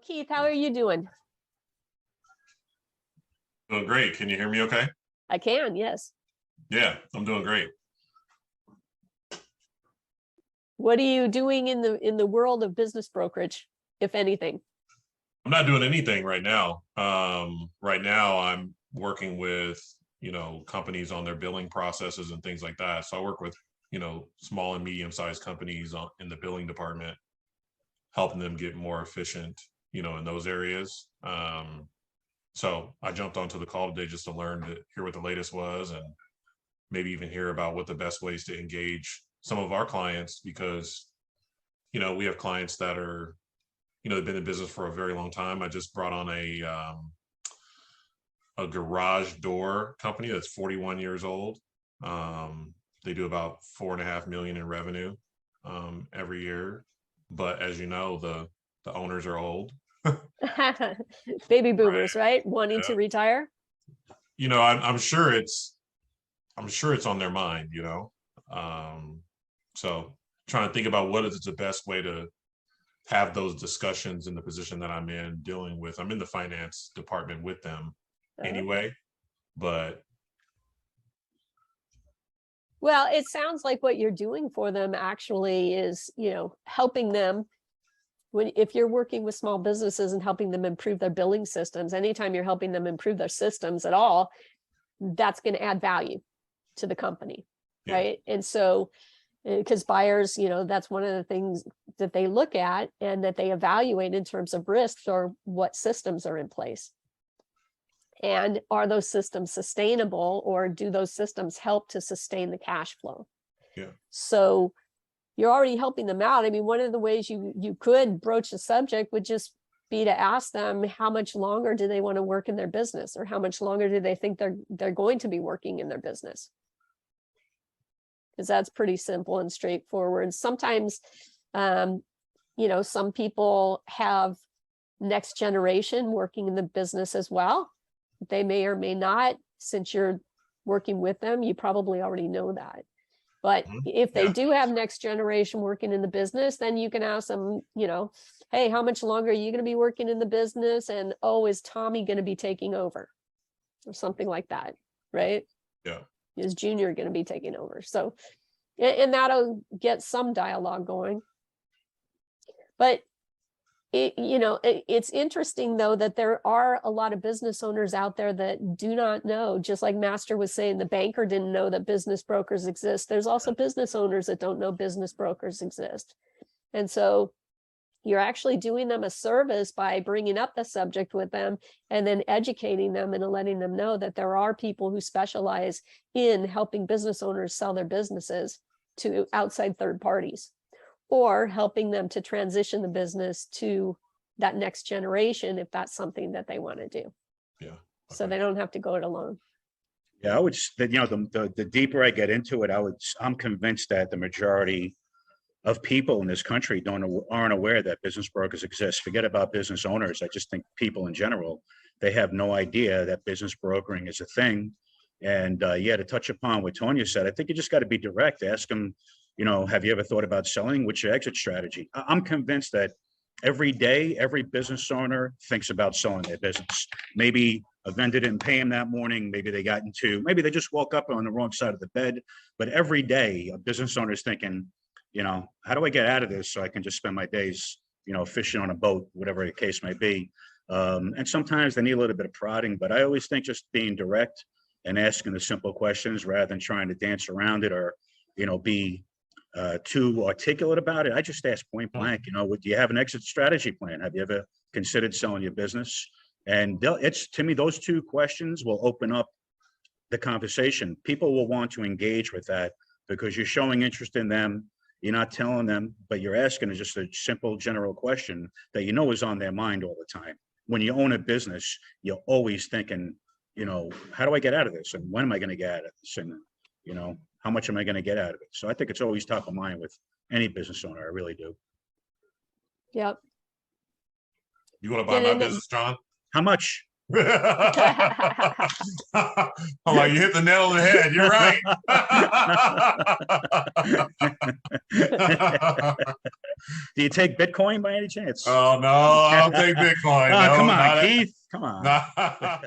Keith, how are you doing? Doing great. Can you hear me okay? I can, yes. Yeah, I'm doing great. What are you doing in the world of business brokerage, if anything? I'm not doing anything right now. Right now I'm working with, companies on their billing processes and things like that. So I work with, small and medium-sized companies in the billing department, helping them get more efficient, in those areas. So I jumped onto the call today just to hear what the latest was and maybe even hear about what the best ways to engage some of our clients, because, we have clients that are, they've been in business for a very long time. I just brought on a garage door company that's 41 years old. They do about 4.5 million in revenue every year. But as you know, the owners are old. Baby boomers, right? Wanting to retire. I'm sure it's on their mind, so trying to think about what is the best way to have those discussions in the position that I'm in, I'm in the finance department with them anyway, but. Well, it sounds like what you're doing for them actually is, helping them if you're working with small businesses and helping them improve their billing systems. Anytime you're helping them improve their systems at all, that's going to add value to the company. Yeah. Right. And so, because buyers, that's one of the things that they look at and that they evaluate in terms of risks, or what systems are in place. And are those systems sustainable, or do those systems help to sustain the cash flow? Yeah. So you're already helping them out. I mean, one of the ways you could broach the subject would just be to ask them, how much longer do they want to work in their business, or how much longer do they think they're going to be working in their business? Because that's pretty simple and straightforward. Sometimes, some people have next generation working in the business as well. They may or may not. Since you're working with them, you probably already know that. But if they do have next generation working in the business, then you can ask them, hey, how much longer are you going to be working in the business? And, oh, is Tommy going to be taking over? Or something like that, right? Yeah. Is Junior going to be taking over? So, and that'll get some dialogue going. But it's interesting, though, that there are a lot of business owners out there that do not know. Just like Master was saying, the banker didn't know that business brokers exist. There's also business owners that don't know business brokers exist. And so you're actually doing them a service by bringing up the subject with them and then educating them and letting them know that there are people who specialize in helping business owners sell their businesses to outside third parties, or helping them to transition the business to that next generation, if that's something that they want to do. Yeah. Okay. So they don't have to go it alone. Yeah, I would, the deeper I get into it, I'm convinced that the majority of people in this country aren't aware that business brokers exist. Forget about business owners. I just think people in general, they have no idea that business brokering is a thing. And to touch upon what Tonya said, I think you just got to be direct. Ask them, have you ever thought about selling? What's your exit strategy? I'm convinced that every day, every business owner thinks about selling their business. Maybe a vendor didn't pay him that morning. Maybe they just woke up on the wrong side of the bed. But every day, a business owner is thinking, how do I get out of this so I can just spend my days, fishing on a boat, whatever the case may be. And sometimes they need a little bit of prodding, but I always think just being direct and asking the simple questions rather than trying to dance around it or, be too articulate about it. I just ask point blank, do you have an exit strategy plan? Have you ever considered selling your business? And to me, those two questions will open up the conversation. People will want to engage with that because you're showing interest in them. You're not telling them, but you're asking just a simple general question that is on their mind all the time. When you own a business, you're always thinking, how do I get out of this? And when am I going to get out of this? And, how much am I going to get out of it? So I think it's always top of mind with any business owner. I really do. Yep. You want to buy my business, John? How much? I'm like, you hit the nail on the head. You're right. Do you take Bitcoin by any chance? Oh no, I don't take Bitcoin. Oh, No, come not on, at- Keith. Come on. Nah.